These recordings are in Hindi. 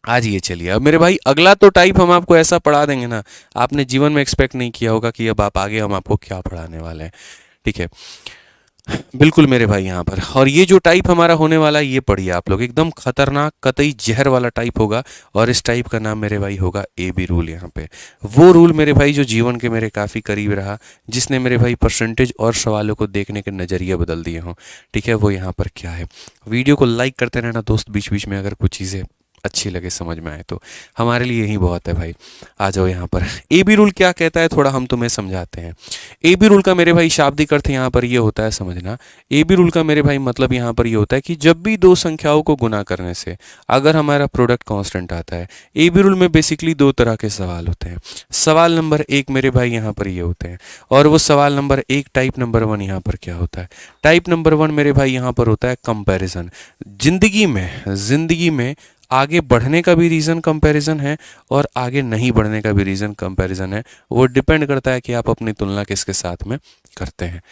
आज ये चलिए, अब मेरे भाई अगला तो टाइप हम आपको ऐसा पढ़ा देंगे ना, आपने जीवन में एक्सपेक्ट नहीं किया होगा कि अब आप आगे हम आपको क्या पढ़ाने वाले हैं। ठीक है, बिल्कुल मेरे भाई यहाँ पर। और ये जो टाइप हमारा होने वाला है ये पढ़िए आप लोग, एकदम खतरनाक कतई जहर वाला टाइप होगा। और इस टाइप का नाम मेरे भाई होगा ए बी रूल। यहाँ पे वो रूल मेरे भाई जो जीवन के मेरे काफ़ी करीब रहा, जिसने मेरे भाई परसेंटेज और सवालों को देखने के नज़रिए बदल दिए हों। ठीक है, वो यहाँ पर क्या है। वीडियो को लाइक करते रहना दोस्त, बीच बीच में अगर कुछ चीज़ें अच्छी लगे समझ में आए तो हमारे लिए यही बहुत है भाई। आ जाओ यहाँ पर, ए बी रूल क्या कहता है थोड़ा हम तुम्हें समझाते हैं। ए बी रूल का मेरे भाई शाब्दिक अर्थ यहाँ पर ये होता है, समझना। ए बी रूल का मेरे भाई मतलब यहाँ पर ये होता है कि जब भी दो संख्याओं को गुना करने से अगर हमारा प्रोडक्ट कांस्टेंट आता है, ए बी रूल में बेसिकली दो तरह के सवाल होते हैं। सवाल नंबर एक मेरे भाई यहाँ पर ये होते हैं, और वो सवाल नंबर एक टाइप नंबर वन यहाँ पर क्या होता है। टाइप नंबर वन मेरे भाई यहाँ पर होता है कंपैरिजन। जिंदगी में आगे बढ़ने का भी रीज़न कंपैरिजन है और आगे नहीं बढ़ने का भी रीज़न कंपैरिजन है। वो डिपेंड करता है कि आप अपनी तुलना किसके साथ में करते हैं।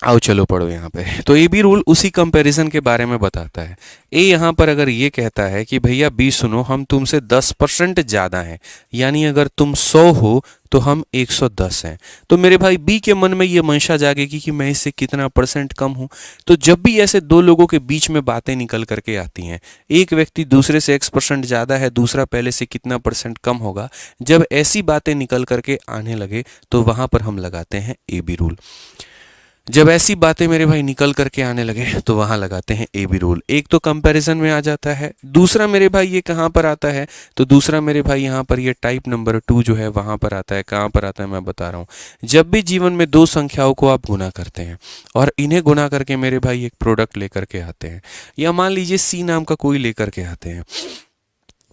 आओ चलो पढ़ो यहाँ पे। तो ए बी रूल उसी कंपैरिजन के बारे में बताता है। ए यहाँ पर अगर ये कहता है कि भैया बी सुनो, हम तुमसे 10% ज़्यादा हैं, यानी अगर तुम 100 हो तो हम 110 हैं, तो मेरे भाई बी के मन में ये मंशा जागेगी कि मैं इससे कितना परसेंट कम हूँ। तो जब भी ऐसे दो लोगों के बीच में बातें निकल करके आती हैं, एक व्यक्ति दूसरे से x% ज़्यादा है, दूसरा पहले से कितना परसेंट कम होगा, जब ऐसी बातें निकल करके आने लगे तो वहाँ पर हम लगाते हैं ए बी रूल। जब ऐसी बातें मेरे भाई निकल करके आने लगे तो वहां लगाते हैं ए बी रूल। एक तो कंपैरिजन में आ जाता है, दूसरा मेरे भाई ये कहाँ पर आता है, तो दूसरा मेरे भाई यहाँ पर ये टाइप नंबर 2 जो है वहां पर आता है। कहाँ पर आता है मैं बता रहा हूँ। जब भी जीवन में दो संख्याओं को आप गुना करते हैं और इन्हें गुना करके मेरे भाई एक प्रोडक्ट लेकर के आते हैं, या मान लीजिए सी नाम का कोई लेकर के आते हैं,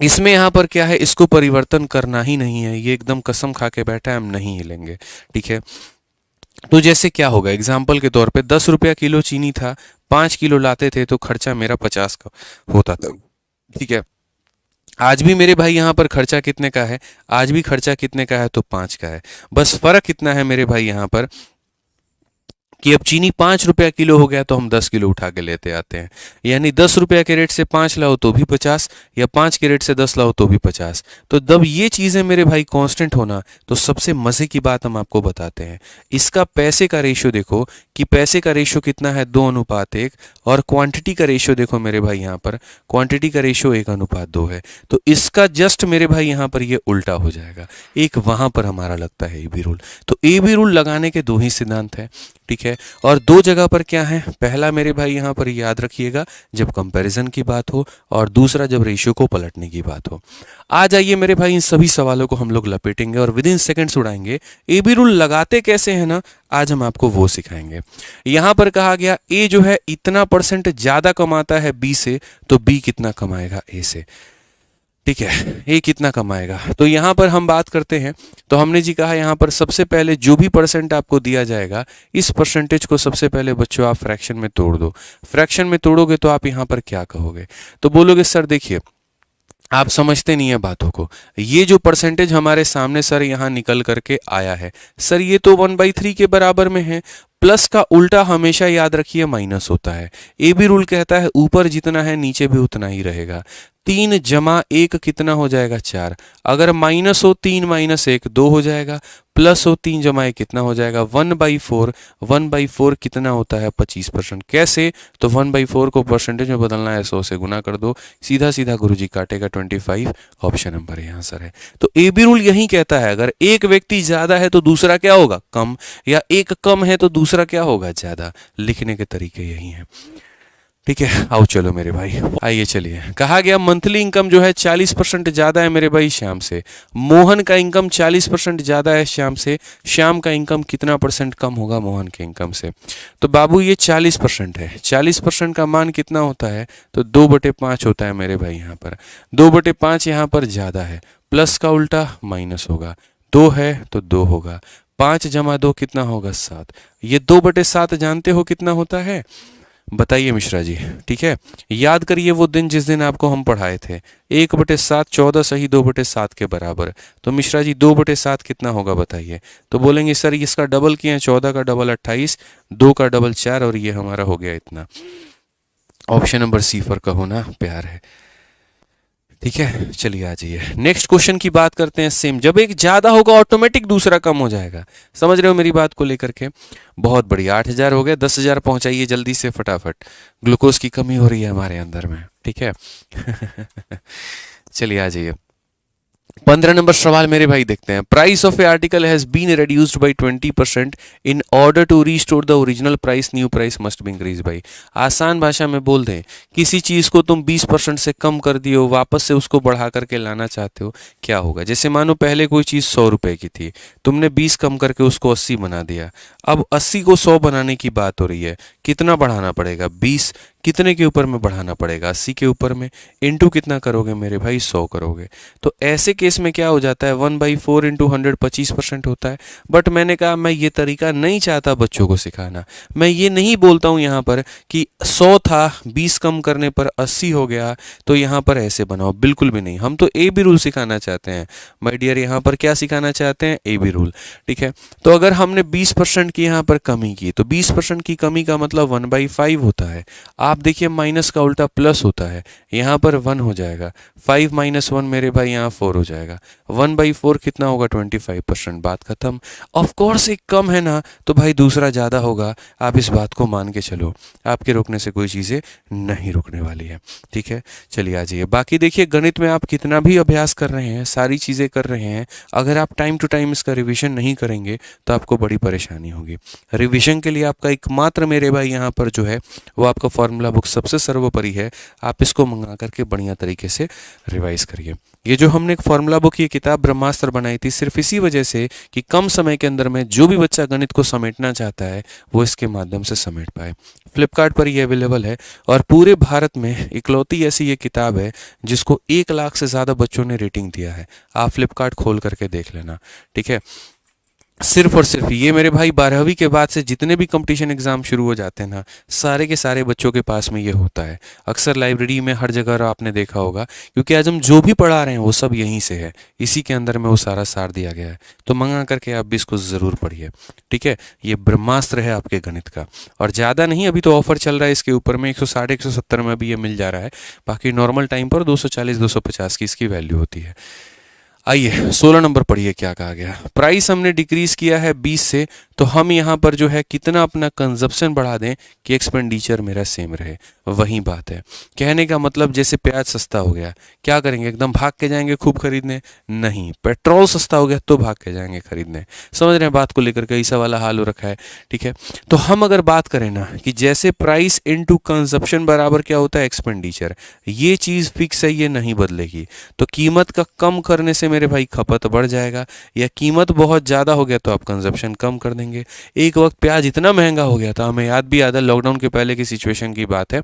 इसमें यहाँ पर क्या है, इसको परिवर्तन करना ही नहीं है, ये एकदम कसम खा के बैठा है हम नहीं हिलेंगे। ठीक है, तो जैसे क्या होगा, एग्जाम्पल के तौर पे 10 रुपया किलो चीनी था, 5 किलो लाते थे तो खर्चा मेरा 50 का होता था। ठीक है, आज भी मेरे भाई यहाँ पर खर्चा कितने का है, आज भी खर्चा कितने का है, तो 5 का है। बस फर्क कितना है मेरे भाई यहाँ पर कि अब चीनी 5 रुपया किलो हो गया तो हम 10 किलो उठा के लेते आते हैं, यानी 10 रुपया के रेट से 5 लाओ तो भी 50, या 5 के रेट से 10 लाओ तो भी 50। तो जब ये चीज़ें मेरे भाई कांस्टेंट होना, तो सबसे मज़े की बात हम आपको बताते हैं। इसका पैसे का रेशियो देखो कि पैसे का रेशियो कितना है, 2:1, और क्वांटिटी का रेशियो देखो मेरे भाई यहाँ पर, क्वांटिटी का रेशियो 1:2 है। तो इसका जस्ट मेरे भाई यहाँ पर ये उल्टा हो जाएगा, एक वहाँ पर हमारा लगता है ए बी रूल। तो ए बी रूल लगाने के दो ही सिद्धांत हैं। ठीक है, और दो जगह पर क्या है, पहला मेरे भाई यहाँ पर याद रखिएगा जब कंपैरिजन की बात हो, और दूसरा जब रेशियो को पलटने की बात हो। आ जाइए मेरे भाई, इन सभी सवालों को हम लोग लपेटेंगे और विद इन सेकेंड्स उड़ाएंगे। ए बी रूल लगाते कैसे है ना, आज हम आपको वो सिखाएंगे। यहाँ पर कहा गया ए जो है इतना परसेंट ज्यादा कमाता है बी से, तो बी कितना कमाएगा ए से। ठीक है, ये कितना कमाएगा, तो यहाँ पर हम बात करते हैं। तो हमने जी कहा यहाँ पर सबसे पहले जो भी परसेंट आपको दिया जाएगा, इस परसेंटेज को सबसे पहले बच्चों आप फ्रैक्शन में तोड़ दो। फ्रैक्शन में तोड़ोगे तो आप यहाँ पर क्या कहोगे, तो बोलोगे सर देखिए आप समझते नहीं है बातों को, ये जो परसेंटेज हमारे सामने सर यहाँ निकल करके आया है, सर ये तो 1/3 के बराबर में है। प्लस का उल्टा हमेशा याद रखिए माइनस होता है। ए बी रूल कहता है ऊपर जितना है नीचे भी उतना ही रहेगा। 3 जमा 1 कितना हो जाएगा, 4। अगर माइनस हो 3 माइनस 1 2 हो जाएगा, प्लस हो 3 जमा 1 कितना हो जाएगा, 1/4। 1/4 कितना होता है, 25%। कैसे, तो 1/4 को परसेंटेज में बदलना है, 100 से गुना कर दो, सीधा सीधा गुरुजी काटेगा 25। ऑप्शन नंबर यहाँ सर है। तो ए बी रूल यही कहता है अगर एक व्यक्ति ज्यादा है तो दूसरा क्या होगा, कम, या एक कम है तो दूसरा क्या होगा, ज्यादा। लिखने के तरीके यही हैं। ठीक है, आओ चलो मेरे भाई, आइए चलिए। कहा गया मंथली इनकम जो है 40% ज़्यादा है मेरे भाई श्याम से। मोहन का इनकम 40% ज़्यादा है श्याम से। श्याम का इनकम कितना परसेंट कम होगा मोहन के इनकम से। तो बाबू ये 40% है, 40% का मान कितना होता है, तो 2/5 होता है मेरे भाई यहाँ पर। 2/5 यहाँ पर ज़्यादा है, प्लस का उल्टा माइनस होगा, 2 है तो 2 होगा, 5 जमा 2 कितना होगा, 7। ये 2/7 जानते हो कितना होता है, बताइए मिश्रा जी। ठीक है, याद करिए वो दिन जिस दिन आपको हम पढ़ाए थे, 1/7 14 सही 2/7 के बराबर। तो मिश्रा जी 2/7 कितना होगा बताइए, तो बोलेंगे सर इसका डबल किए हैं, 14 का डबल 28, 2 का डबल 4, और ये हमारा हो गया इतना। ऑप्शन नंबर सी पर कहो ना प्यार है। ठीक है, चलिए आ जाइए नेक्स्ट क्वेश्चन की बात करते हैं। सेम, जब एक ज्यादा होगा ऑटोमेटिक दूसरा कम हो जाएगा। समझ रहे हो मेरी बात को लेकर के? बहुत बढ़िया, 8,000 हो गए, 10,000 पहुंचाइए जल्दी से फटाफट, ग्लूकोज की कमी हो रही है हमारे अंदर में। ठीक है चलिए आ जाइए। 15 नंबर सवाल मेरे भाई देखते हैं। Price of a article has been reduced by 20%, in order to restore the original price new price must be increase by. आसान भाषा में बोल दें, किसी चीज को तुम 20% से कम कर दिए हो, वापस से उसको बढ़ा करके लाना चाहते हो, क्या होगा? जैसे मानो पहले कोई चीज 100 रुपए की थी, तुमने 20 कम करके उसको 80 बना दिया, अब 80 को 100 बनाने की बात हो रही है, कितना बढ़ाना पड़ेगा? 20। कितने के ऊपर में बढ़ाना पड़ेगा? 80 के ऊपर में। इनटू कितना करोगे मेरे भाई? 100 करोगे। तो ऐसे केस में क्या हो जाता है? 1/4 इंटू 100 25% होता है। बट मैंने कहा मैं ये तरीका नहीं चाहता बच्चों को सिखाना। मैं ये नहीं बोलता हूँ यहाँ पर कि 100 था 20 कम करने पर 80 हो गया तो यहाँ पर ऐसे बनाओ, बिल्कुल भी नहीं। हम तो ए बी रूल सिखाना चाहते हैं माय डियर। यहाँ पर क्या सिखाना चाहते हैं? A B rule. ठीक है, तो अगर हमने 20% की यहाँ पर कमी की तो 20% की कमी का मतलब 1/5 होता है। आप देखिए माइनस का उल्टा प्लस होता है, यहाँ पर 1 हो जाएगा। 5 - 1 मेरे भाई यहाँ 4 हो जाएगा। 1/4 कितना होगा? 25%। बात खत्म। ऑफ कोर्स एक कम है ना, तो भाई दूसरा ज़्यादा होगा। आप इस बात को मान के चलो, आपके रुकने से कोई चीज़ें नहीं रुकने वाली है। ठीक है, चलिए आ जाइए। बाकी देखिए गणित में आप कितना भी अभ्यास कर रहे हैं, सारी चीज़ें कर रहे हैं, अगर आप टाइम टू टाइम इसका रिविजन नहीं करेंगे तो आपको बड़ी परेशानी होगी। रिविजन के लिए आपका एकमात्र मेरे भाई यहाँ पर जो है वो आपका फॉर्मूला बुक सबसे सर्वोपरि है। आप इसको मंगा करके बढ़िया तरीके से रिवाइज करिए। ये जो हमने एक फॉर्मूला बुक, ये किताब ब्रह्मास्त्र बनाई थी सिर्फ इसी वजह से कि कम समय के अंदर में जो भी बच्चा गणित को समेटना चाहता है वो इसके माध्यम से समेट पाए। फ्लिपकार्ट पर ये अवेलेबल है और पूरे भारत में इकलौती ऐसी ये किताब है जिसको 1 लाख से ज़्यादा बच्चों ने रेटिंग दिया है। आप फ्लिपकार्ट खोल करके देख लेना। ठीक है, सिर्फ और सिर्फ ये मेरे भाई 12वीं के बाद से जितने भी कंपटीशन एग्जाम शुरू हो जाते हैं ना, सारे के सारे बच्चों के पास में ये होता है। अक्सर लाइब्रेरी में हर जगह आपने देखा होगा, क्योंकि आज हम जो भी पढ़ा रहे हैं वो सब यहीं से है, इसी के अंदर में वो सारा सार दिया गया है। तो मंगा करके आप भी इसको ज़रूर पढ़िए। ठीक है, ये ब्रह्मास्त्र है आपके गणित का। और ज़्यादा नहीं, अभी तो ऑफर चल रहा है इसके ऊपर में, 160 170 में भी ये मिल जा रहा है। बाकी नॉर्मल टाइम पर 240 250 की इसकी वैल्यू होती है। आइए 16 नंबर पढ़िए क्या कहा गया। प्राइस हमने डिक्रीज किया है 20 से, तो हम यहाँ पर जो है कितना अपना कंजप्शन बढ़ा दें कि एक्सपेंडिचर मेरा सेम रहे। वही बात है, कहने का मतलब जैसे प्याज सस्ता हो गया, क्या करेंगे? एकदम भाग के जाएंगे खूब खरीदने? नहीं। पेट्रोल सस्ता हो गया तो भाग के जाएंगे खरीदने। समझ रहे हैं बात को लेकर के? ऐसा वाला हाल हो रखा है। ठीक है, तो हम अगर बात करें ना कि जैसे प्राइस इनटू कंजप्शन बराबर क्या होता है? एक्सपेंडिचर। ये चीज़ फिक्स है, ये नहीं बदलेगी। तो कीमत का कम करने से मेरे भाई खपत बढ़ जाएगा, या कीमत बहुत ज़्यादा हो गया तो आप कंजप्शन कम कर देंगे। एक वक्त प्याज इतना महंगा हो गया था, हमें याद भी याद है, लॉकडाउन के पहले की सिचुएशन की बात है।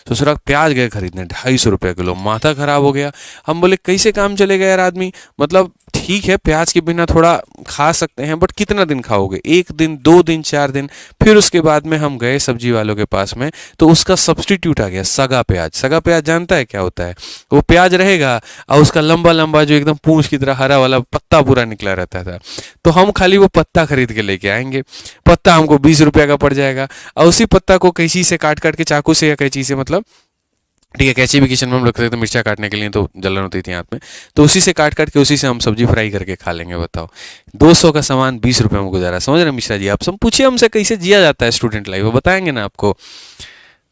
ससुराल प्याज गए खरीदने 250 रुपये किलो, माथा खराब हो गया। हम बोले कैसे काम चलेगा यार आदमी, मतलब ठीक है प्याज के बिना थोड़ा खा सकते हैं, बट कितना दिन खाओगे? 1 दिन 2 दिन 4 दिन। फिर उसके बाद में हम गए सब्जी वालों के पास में, तो उसका सब्स्टिट्यूट आ गया सगा प्याज। सगा प्याज जानता है क्या होता है? वो प्याज रहेगा और उसका लंबा लंबा जो एकदम पूंछ की तरह हरा वाला पत्ता पूरा निकला रहता था। तो हम खाली वो पत्ता खरीद के लेके आएंगे। पत्ता हमको 20 रुपये का पड़ जाएगा, और उसी पत्ता को कैंची से काट काट के, चाकू से या कैंची से, मतलब ठीक है कैंची भी किचन में हम रखते थे मिर्चा काटने के लिए, तो जलन होती थी हाथ में, तो उसी से काट काट के उसी से हम सब्जी फ्राई करके खा लेंगे। बताओ 200 का सामान 20 रुपये में गुजारा। समझ रहे मिश्रा जी? आप सब पूछिए हमसे कैसे जिया जाता है स्टूडेंट लाइफ, वो बताएंगे ना आपको।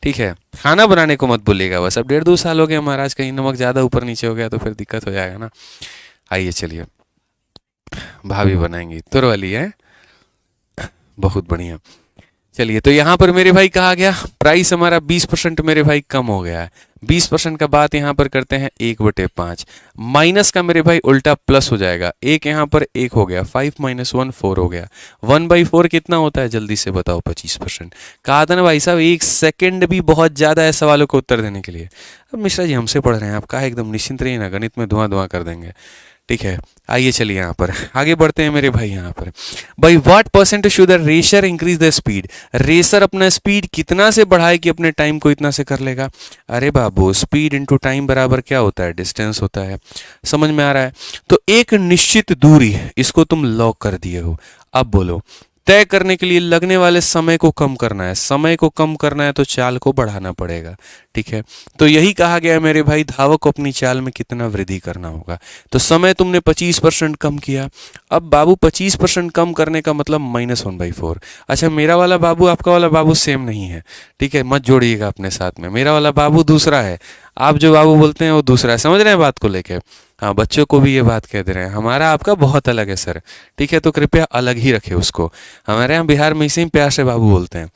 ठीक है, खाना बनाने को मत भूलिएगा बस। अब 1.5-2 साल हो गए महाराज, कहीं नमक ज़्यादा ऊपर नीचे हो गया तो फिर दिक्कत हो जाएगा ना। आइए चलिए, भाभी बनाएंगी तुर वाली है, बहुत बढ़िया। चलिए, तो यहाँ पर मेरे भाई कहा गया प्राइस हमारा 20% मेरे भाई कम हो गया है। 20% का बात यहाँ पर करते हैं 1/5, माइनस का मेरे भाई उल्टा प्लस हो जाएगा। एक यहाँ पर 1 हो गया, 5 - 1 4 हो गया। 1/4 कितना होता है जल्दी से बताओ? 25%। कहा था ना भाई साहब, 1 सेकेंड भी बहुत ज़्यादा है सवालों को उत्तर देने के लिए। अब मिश्रा जी हमसे पढ़ रहे हैं, आप कहा एकदम निश्चिंत रहिए ना, गणित में धुआं धुआं कर देंगे। ठीक है, आइए चलिए यहाँ पर आगे बढ़ते हैं मेरे भाई। यहाँ पर भाई what percent should the racer increase the speed? Racer अपना स्पीड कितना से बढ़ाए कि अपने टाइम को इतना से कर लेगा? अरे बाबू, स्पीड इनटू टाइम बराबर क्या होता है? डिस्टेंस होता है। समझ में आ रहा है? तो एक निश्चित दूरी, इसको तुम लॉक कर दिए हो। अब बोलो तय करने के लिए लगने वाले समय को कम करना है, समय को कम करना है तो चाल को बढ़ाना पड़ेगा, ठीक है। तो यही कहा गया है मेरे भाई, धावक को अपनी चाल में कितना वृद्धि करना होगा। तो समय तुमने 25% कम किया। अब बाबू 25% कम करने का मतलब -1/4। अच्छा, मेरा वाला बाबू आपका वाला बाबू सेम नहीं है, ठीक है, मत जोड़िएगा अपने साथ में। मेरा वाला बाबू दूसरा है, आप जो बाबू बोलते हैं वो दूसरा है। समझ रहे हैं बात को लेके? हाँ, बच्चों को भी ये बात कह दे रहे हैं, हमारा आपका बहुत अलग है सर, ठीक है, तो कृपया अलग ही रखें उसको। हमारे यहाँ बिहार में इसी प्यार से बाबू बोलते हैं,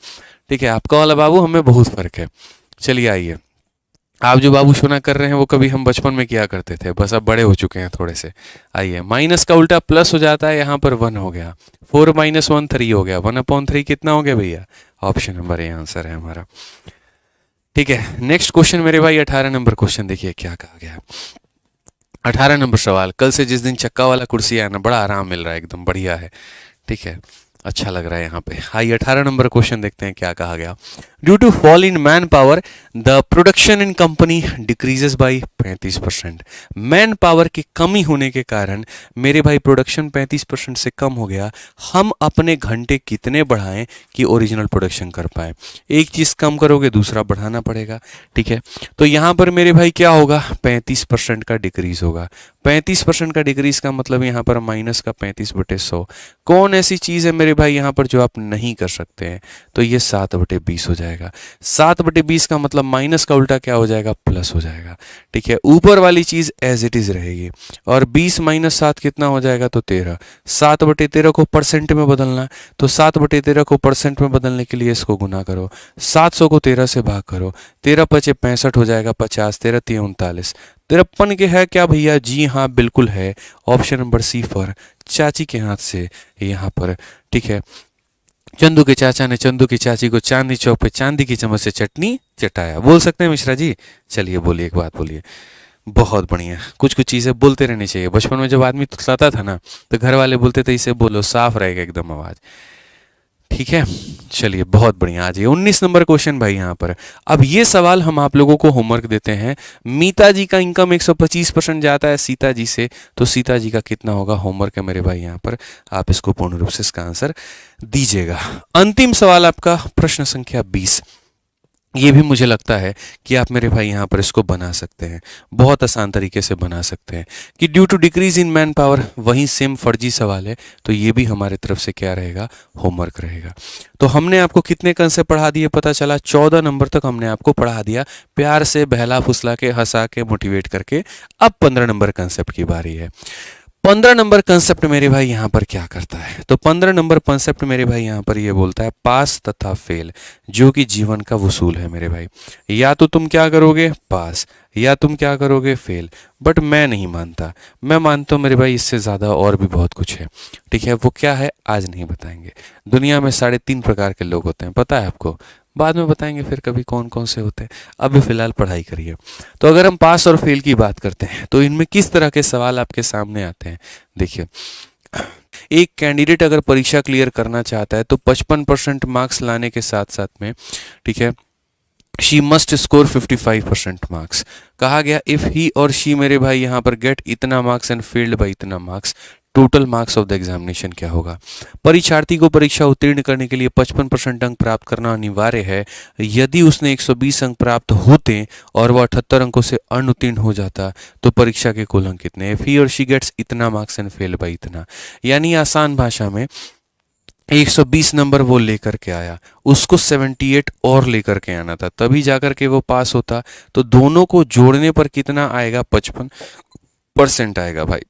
ठीक है। आपका वाला बाबू हमें बहुत फर्क है। चलिए आइए, आप जो बाबू सोना कर रहे हैं वो कभी हम बचपन में किया करते थे, बस अब बड़े हो चुके हैं थोड़े से। आइए, माइनस का उल्टा प्लस हो जाता है, यहाँ पर 1 हो गया, 4 - 1 3 हो गया, 1/3 कितना हो गया भैया? ऑप्शन नंबर ए आंसर है हमारा, ठीक है। नेक्स्ट क्वेश्चन मेरे भाई 18 नंबर क्वेश्चन देखिए क्या कहा गया। 18 नंबर सवाल, कल से जिस दिन चक्का वाला कुर्सी आया ना, बड़ा आराम मिल रहा है, एकदम बढ़िया है, ठीक है, अच्छा लग रहा है यहाँ पे। आइए 18 नंबर क्वेश्चन देखते हैं क्या कहा गया। Due to fall in man power the production in company decreases by 35%। Man power की कमी होने के कारण मेरे भाई प्रोडक्शन 35% से कम हो गया। हम अपने घंटे कितने बढ़ाएं कि ओरिजिनल प्रोडक्शन कर पाए? एक चीज़ कम करोगे दूसरा बढ़ाना पड़ेगा, ठीक है। तो यहाँ पर मेरे भाई क्या होगा? 35% का डिक्रीज होगा। 35% का डिक्रीज का मतलब यहाँ पर माइनस का 35/100। कौन ऐसी चीज़ है मेरे भाई यहाँ पर जो आप नहीं कर सकते हैं? तो ये 7/20 हो जाएगा। 7/20 का मतलब माइनस का उल्टा क्या हो जाएगा? प्लस हो जाएगा, ठीक है। ऊपर वाली चीज़ एज इट इज़ रहेगी, और 20 - 7 कितना हो जाएगा? तो 13। 7/13 को परसेंट में बदलना, तो 7/13 को परसेंट में बदलने के लिए इसको गुना करो, 700 को 13 से भाग करो, 13 × 5 = 65 हो जाएगा, 50, 13 × 3 = 39। 53 के है क्या भैया? जी हाँ बिल्कुल है, ऑप्शन नंबर सी फॉर चाची के हाथ से यहाँ पर, ठीक है। चंदू के चाचा ने चंदू की चाची को चांदनी चौक पे चांदी की चम्मच से चटनी चटाया। बोल सकते हैं मिश्रा जी? चलिए बोलिए, एक बात बोलिए। बहुत बढ़िया, कुछ कुछ चीज़ें बोलते रहनी चाहिए। बचपन में जब आदमी तुतलाता था ना, तो घर वाले बोलते थे इसे बोलो, साफ रहेगा एकदम आवाज़, ठीक है। चलिए बहुत बढ़िया। आज ये 19 नंबर क्वेश्चन भाई यहाँ पर। अब ये सवाल हम आप लोगों को होमवर्क देते हैं। मीता जी का इनकम 125% जाता है सीता जी से, तो सीता जी का कितना होगा? होमवर्क है मेरे भाई यहाँ पर, आप इसको पूर्ण रूप से इसका आंसर दीजिएगा। अंतिम सवाल आपका प्रश्न संख्या 20। ये भी मुझे लगता है कि आप मेरे भाई यहाँ पर इसको बना सकते हैं, बहुत आसान तरीके से बना सकते हैं कि due to decrease in man power, वहीं सेम फर्जी सवाल है, तो ये भी हमारे तरफ से क्या रहेगा? होमवर्क रहेगा। तो हमने आपको कितने कंसेप्ट पढ़ा दिए पता चला? 14 नंबर तक हमने आपको पढ़ा दिया, प्यार से बहला फुसला के, हंसा के, मोटिवेट करके। अब 15 नंबर कंसेप्ट की बारी है। 15 नंबर कंसेप्ट मेरे भाई यहाँ पर क्या करता है? तो 15 नंबर कंसेप्ट मेरे भाई यहाँ पर ये बोलता है पास तथा फेल, जो कि जीवन का वसूल है मेरे भाई। या तो तुम क्या करोगे? पास, या तुम क्या करोगे? फेल। बट मैं नहीं मानता, मैं मानता हूँ मेरे भाई इससे ज़्यादा और भी बहुत कुछ है, ठीक है। वो क्या है आज नहीं बताएंगे। दुनिया में 3.5 प्रकार के लोग होते हैं, पता है आपको? बाद में बताएंगे फिर कभी कौन कौन से होते हैं, अभी फिलहाल पढ़ाई करिए। तो अगर हम पास और फेल की बात करते हैं तो इनमें किस तरह के सवाल आपके सामने आते हैं? देखिए, एक कैंडिडेट अगर परीक्षा क्लियर करना चाहता है तो 55% मार्क्स लाने के साथ साथ में, ठीक है, शी मस्ट स्कोर 55% मार्क्स। कहा गया इफ ही और शी मेरे भाई यहाँ पर गेट इतना मार्क्स एंड फेल्ड बाई इतना marks, total marks of the examination क्या होगा? परीक्षार्थी को परीक्षा उत्तीर्ण करने के लिए 55% अंक प्राप्त करना अनिवार्य है। यदि उसने 120 अंक प्राप्त होते और वह 78 अंकों से अनुत्तीर्ण हो जाता तो परीक्षा के कुल अंक कितने? इफ ही और शी गेट्स इतना मार्क्स एंड फेल्ड बाई इतना, यानी आसान भाषा में 120 नंबर वो लेकर के आया, उसको 78 और लेकर के आना था, तभी जाकर के वो पास होता। तो दोनों को जोड़ने पर कितना आएगा? 55% आएगा भाई,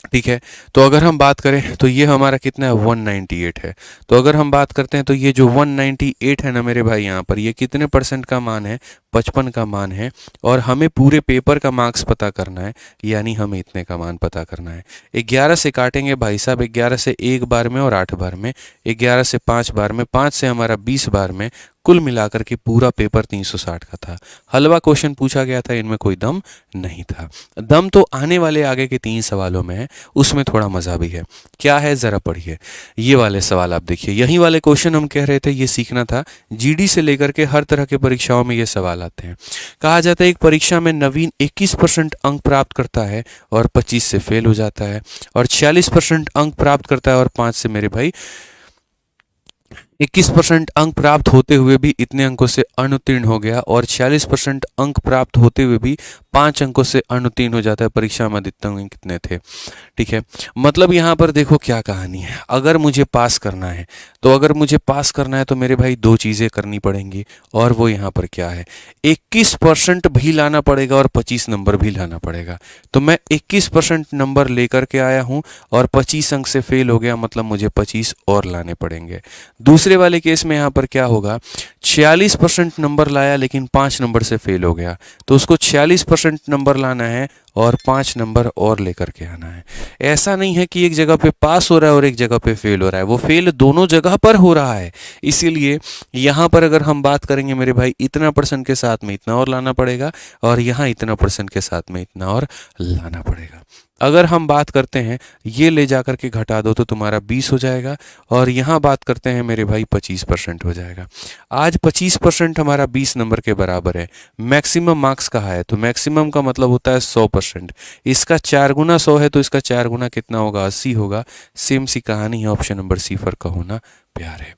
ठीक है। तो अगर हम बात करें तो ये हमारा कितना है? 198 है। तो अगर हम बात करते हैं तो ये जो 198 है ना मेरे भाई यहाँ पर, ये कितने परसेंट का मान है? 55 का मान है। और हमें पूरे पेपर का मार्क्स पता करना है, यानी हमें इतने का मान पता करना है। 11 से काटेंगे भाई साहब, 11 से 1 बार में और 8 बार में, 11 से 5 बार में, 5 से हमारा 20 बार में, कुल मिलाकर के पूरा पेपर 360 का था। हलवा क्वेश्चन पूछा गया था, इनमें कोई दम नहीं था। दम तो आने वाले आगे के 3 सवालों में है, उसमें थोड़ा मजा भी है। क्या है जरा पढ़िए ये वाले सवाल, आप देखिए। यही वाले क्वेश्चन हम कह रहे थे ये सीखना था। जीडी से लेकर के हर तरह के परीक्षाओं में ये सवाल आते हैं। कहा जाता है एक परीक्षा में नवीन 21% अंक प्राप्त करता है और 25 से फेल हो जाता है, और 46% अंक प्राप्त करता है और 5 से मेरे भाई 21% अंक प्राप्त होते हुए भी इतने अंकों से अनुत्तीर्ण हो गया, और 46% अंक प्राप्त होते हुए भी 5 अंकों से अनुत्तीर्ण हो जाता है। परीक्षा में अधिकतम अंक कितने थे? ठीक है, मतलब यहाँ पर देखो क्या कहानी है। अगर मुझे पास करना है तो मेरे भाई दो चीज़ें करनी पड़ेंगी, और वो यहाँ पर क्या है, 21% भी लाना पड़ेगा और 25 नंबर भी लाना पड़ेगा। तो मैं 21% नंबर लेकर के आया हूँ और 25 अंक से फेल हो गया, मतलब मुझे 25 और लाने पड़ेंगे। दूसरे वाले केस में यहाँ पर क्या होगा, 46% नंबर लाया लेकिन 5 नंबर से फेल हो गया, तो उसको 46% नंबर लाना है और 5 नंबर और लेकर के आना है। ऐसा नहीं है कि एक जगह पे पास हो रहा है और एक जगह पे फेल हो रहा है, वो फेल दोनों जगह पर हो रहा है। इसीलिए यहाँ पर अगर हम बात करेंगे मेरे भाई, इतना परसेंट के साथ में इतना और लाना पड़ेगा, और यहाँ इतना परसेंट के साथ में इतना और लाना पड़ेगा। अगर हम बात करते हैं, ये ले जाकर के घटा दो तो तुम्हारा 20 हो जाएगा, और यहाँ बात करते हैं मेरे भाई 25% हो जाएगा। आज 25% हमारा 20 नंबर के बराबर है। मैक्सिमम मार्क्स कहा है, तो मैक्सिमम का मतलब होता है 100%। इसका 4 गुना 100 है, तो इसका 4 गुना कितना होगा, 80 होगा। सेम सी कहानी है, ऑप्शन नंबर सी फर्क का होना प्यार है।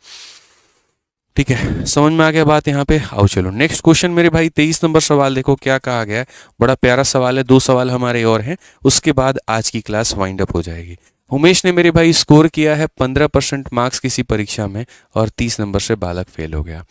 ठीक है, समझ में आ गया बात यहाँ पे। आओ चलो नेक्स्ट क्वेश्चन मेरे भाई, 23 नंबर सवाल देखो क्या कहा गया है। बड़ा प्यारा सवाल है, 2 सवाल हमारे और हैं, उसके बाद आज की क्लास वाइंड अप हो जाएगी। उमेश ने मेरे भाई स्कोर किया है 15% मार्क्स किसी परीक्षा में, और 30 नंबर से बालक फेल हो गया।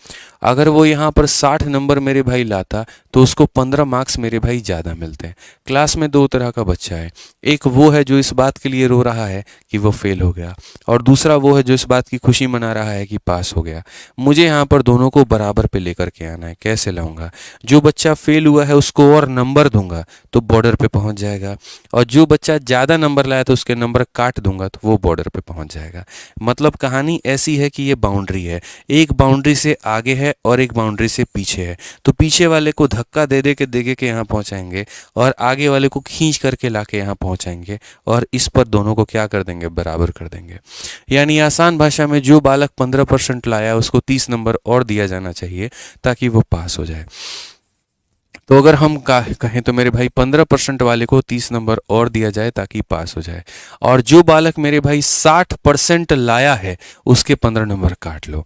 अगर वो यहाँ पर 60 नंबर मेरे भाई लाता तो उसको 15 मार्क्स मेरे भाई ज़्यादा मिलते हैं। क्लास में 2 तरह का बच्चा है, एक वो है जो इस बात के लिए रो रहा है कि वो फेल हो गया, और दूसरा वो है जो इस बात की खुशी मना रहा है कि पास हो गया। मुझे यहाँ पर दोनों को बराबर पे लेकर के आना है। कैसे लाऊंगा, जो बच्चा फेल हुआ है उसको और नंबर दूंगा तो बॉर्डर पे पहुंच जाएगा, और जो बच्चा ज़्यादा नंबर लाया तो उसके नंबर काट दूंगा तो वो बॉर्डर पे पहुंच जाएगा। मतलब कहानी ऐसी है कि ये बाउंड्री है, एक बाउंड्री से आगे है और एक बाउंड्री से पीछे है, तो पीछे वाले को धक्का दे दे के यहाँ पहुंचाएंगे, और आगे वाले को खींच करके लाके यहाँ पहुंचाएंगे, और इस पर दोनों को क्या कर देंगे, बराबर कर देंगे। यानी आसान भाषा में जो बालक 15% लाया उसको 30 नंबर और दिया जाना चाहिए ताकि वो पास हो जाए। तो अगर हम कहें तो मेरे भाई 15% वाले को 30 नंबर और दिया जाए ताकि पास हो जाए, और जो बालक मेरे भाई 60% लाया है उसके 15 नंबर काट लो।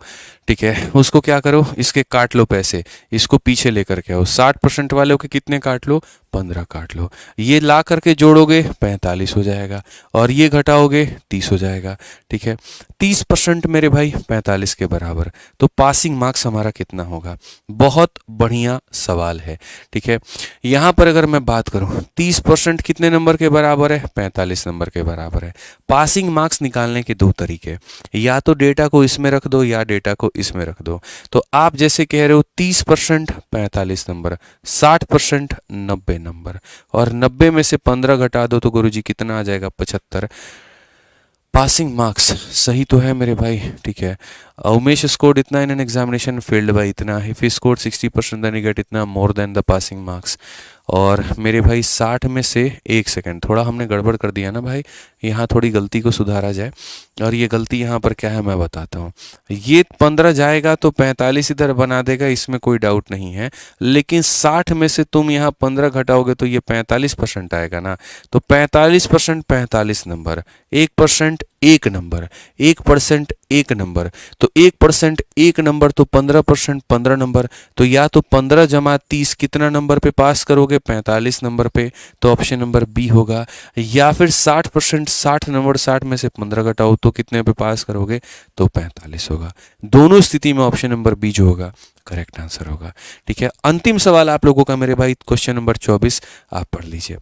ठीक है, उसको क्या करो, इसके काट लो पैसे, इसको पीछे लेकर के आओ। 60% वालों के कितने काट लो, 15 काट लो। ये ला करके जोड़ोगे 45 हो जाएगा, और ये घटाओगे 30 हो जाएगा। ठीक है, 30% मेरे भाई 45 के बराबर, तो पासिंग मार्क्स हमारा कितना होगा। बहुत बढ़िया सवाल है। ठीक है, यहाँ पर अगर मैं बात करूँ 30% कितने नंबर के बराबर है, 45 नंबर के बराबर है। पासिंग मार्क्स निकालने के 2 तरीके, या तो डेटा को इसमें रख दो या डेटा को इसमें रख दो। तो आप जैसे कह रहे हो 30% 45 नंबर, 60% 90 नंबर, और 90 में से 15 घटा दो तो गुरुजी कितना आ जाएगा, 75। पासिंग मार्क्स सही तो है मेरे भाई। ठीक है, उमेश स्कोर्ड इतना in an examination failed by इतना, if he scored 60% then he get इतना more than the passing marks. और मेरे भाई 60 में से 1 सेकंड, थोड़ा हमने गड़बड़ कर दिया ना भाई, यहाँ थोड़ी गलती को सुधारा जाए। और ये गलती यहाँ पर क्या है मैं बताता हूँ। ये 15 जाएगा तो 45 इधर बना देगा, इसमें कोई डाउट नहीं है, लेकिन 60 में से तुम यहाँ 15 घटाओगे तो ये 45% आएगा ना। तो 45% 45 नंबर, 1% 1 नंबर, 1% 1 नंबर, तो 1% 1 नंबर, तो 15% 15 नंबर। तो या तो 15 जमा 30 कितना नंबर पे पास करोगे, 45 नंबर पे, तो ऑप्शन नंबर बी होगा। या फिर 60% 60 नंबर, 60 में से 15 घटाओ तो कितने पे पास करोगे, तो 45 होगा। दोनों स्थिति में ऑप्शन नंबर बी जो होगा करेक्ट आंसर होगा। ठीक है, अंतिम सवाल आप लोगों का मेरे भाई, क्वेश्चन नंबर 24 आप पढ़ लीजिए।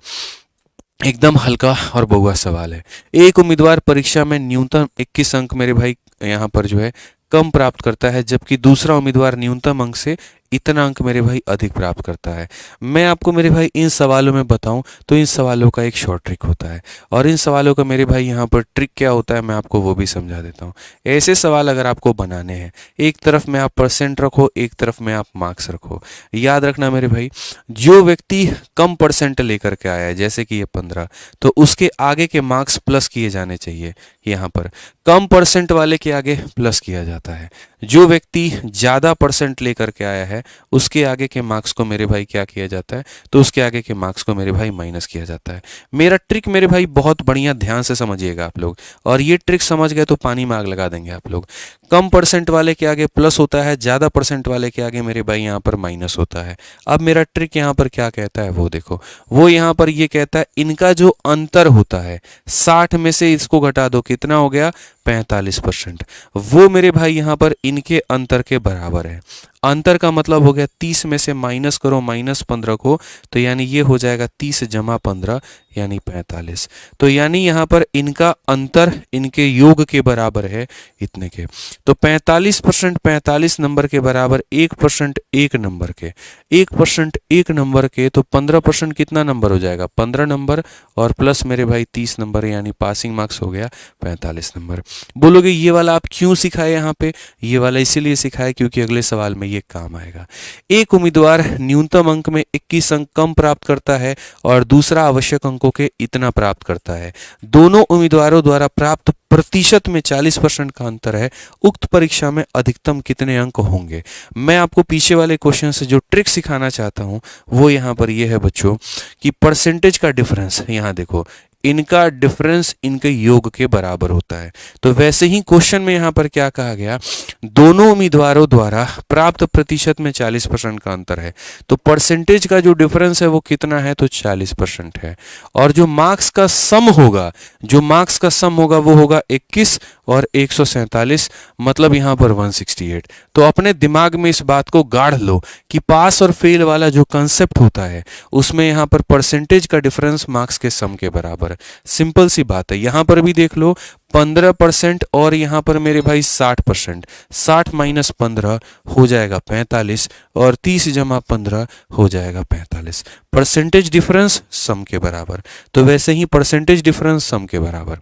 एकदम हल्का और बहुआ सवाल है। एक उम्मीदवार परीक्षा में न्यूनतम 21 अंक मेरे भाई यहाँ पर जो है कम प्राप्त करता है, जबकि दूसरा उम्मीदवार न्यूनतम अंक से इतना अंक मेरे भाई अधिक प्राप्त करता है। मैं आपको मेरे भाई इन सवालों में बताऊं तो इन सवालों का एक शॉर्ट ट्रिक होता है, और इन सवालों का मेरे भाई यहाँ पर ट्रिक क्या होता है मैं आपको वो भी समझा देता हूँ। ऐसे सवाल अगर आपको बनाने हैं, एक तरफ में आप परसेंट रखो, एक तरफ में आप मार्क्स रखो। याद रखना मेरे भाई, जो व्यक्ति कम परसेंट लेकर के आया है, जैसे कि ये 15, तो उसके आगे के मार्क्स प्लस किए जाने चाहिए। यहाँ पर कम परसेंट वाले के आगे प्लस किया जाता है। जो व्यक्ति ज़्यादा परसेंट लेकर के आया है है उसके आगे के मार्क्स को मेरे भाई क्या किया जाता है, तो उसके आगे के मार्क्स को मेरे भाई माइनस किया जाता है। मेरा ट्रिक मेरे भाई बहुत बढ़िया ध्यान से समझिएगा आप लोग, और ये ट्रिक समझ गए तो पानी में आग लगा देंगे आप लोग। कम परसेंट वाले के आगे प्लस होता है, ज़्यादा परसेंट वाले के आगे मेरे भाई यहाँ पर माइनस होता है। अब मेरा ट्रिक यहाँ पर क्या कहता है वो देखो, वो यहाँ पर ये कहता है इनका जो अंतर होता है 60 में से इसको घटा दो, कितना हो गया 45%, वो मेरे भाई यहाँ पर इनके अंतर के बराबर है। अंतर का मतलब हो गया 30 में से माइनस करो -15 को, तो यानी ये हो जाएगा 30 जमा 15 यानी 45। तो यानी यहाँ पर इनका अंतर इनके योग के बराबर है इतने के। तो 45% 45 नंबर के बराबर 1% 1 नंबर के, 1% 1 नंबर के, तो 15% कितना नंबर हो जाएगा 15 नंबर, और प्लस मेरे भाई 30 नंबर, यानी पासिंग मार्क्स हो गया 45 नंबर। बोलोगे ये वाला आप क्यों सिखाए यहाँ पे, ये वाला इसीलिए सिखाए क्योंकि अगले सवाल में ये काम आएगा। एक उम्मीदवार न्यूनतम अंक में 21 अंक कम प्राप्त करता है और दूसरा आवश्यक अंकों के इतना प्राप्त करता है। दोनों उम्मीदवारों द्वारा प्राप्त प्रतिशत में 40% का अंतर है। उक्त परीक्षा में अधिकतम कितने अंक होंगे। मैं आपको पीछे वाले क्वेश्चन से जो ट्रिक सिखाना चाहता हूं वो यहाँ पर ये है बच्चों कि परसेंटेज का डिफरेंस, यहाँ देखो इनका डिफरेंस इनके योग के बराबर होता है। तो वैसे ही क्वेश्चन में यहाँ पर क्या कहा गया, दोनों उम्मीदवारों द्वारा प्राप्त प्रतिशत में 40% का अंतर है, तो परसेंटेज का जो डिफरेंस है वो कितना है, तो 40% है। और जो मार्क्स का सम होगा, जो मार्क्स का सम होगा वो होगा 21 और 147, मतलब यहाँ पर 168। तो अपने दिमाग में इस बात को गाढ़ लो कि पास और फेल वाला जो कंसेप्ट होता है उसमें यहाँ पर परसेंटेज का डिफरेंस मार्क्स के सम के बराबर। सिंपल सी बात है। यहां पर भी देख लो 15% और यहां पर मेरे भाई 60%, 60 - 15 हो जाएगा 45 और 30 जमा 15 हो जाएगा 45। परसेंटेज डिफरेंस सम के बराबर। तो वैसे ही परसेंटेज डिफरेंस सम के बराबर।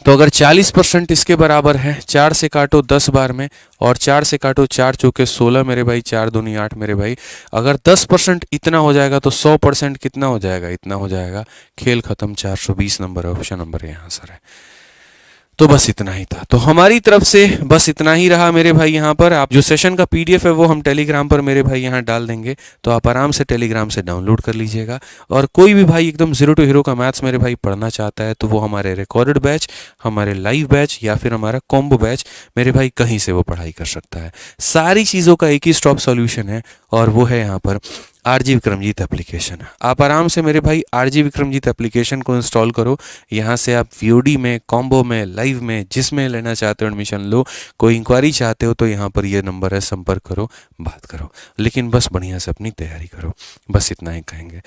तो अगर 40% इसके बराबर है, 4 से काटो 10 बार में, और 4 से काटो 4 चौके 16 मेरे भाई, 4 दूनी 8 मेरे भाई। अगर 10% इतना हो जाएगा तो 100% कितना हो जाएगा, इतना हो जाएगा। खेल खत्म, 420 नंबर ऑप्शन नंबर यहाँ आंसर है। तो बस इतना ही था। तो हमारी तरफ से बस इतना ही रहा मेरे भाई। यहाँ पर आप जो सेशन का पीडीएफ है वो हम टेलीग्राम पर मेरे भाई यहाँ डाल देंगे, तो आप आराम से टेलीग्राम से डाउनलोड कर लीजिएगा। और कोई भी भाई एकदम जीरो टू हीरो का मैथ्स मेरे भाई पढ़ना चाहता है तो वो हमारे रिकॉर्डेड बैच, हमारे लाइव बैच या फिर हमारा कॉम्बो बैच मेरे भाई कहीं से वो पढ़ाई कर सकता है। सारी चीज़ों का एक ही स्टॉप सॉल्यूशन है और वो है यहाँ पर आरजी विक्रमजीत एप्लीकेशन। आप आराम से मेरे भाई आरजी विक्रमजीत एप्लीकेशन को इंस्टॉल करो। यहाँ से आप वीओडी में, कॉम्बो में, लाइव में, जिसमें लेना चाहते हो एडमिशन लो। कोई इंक्वायरी चाहते हो तो यहाँ पर ये नंबर है, संपर्क करो, बात करो। लेकिन बस बढ़िया से अपनी तैयारी करो। बस इतना ही कहेंगे।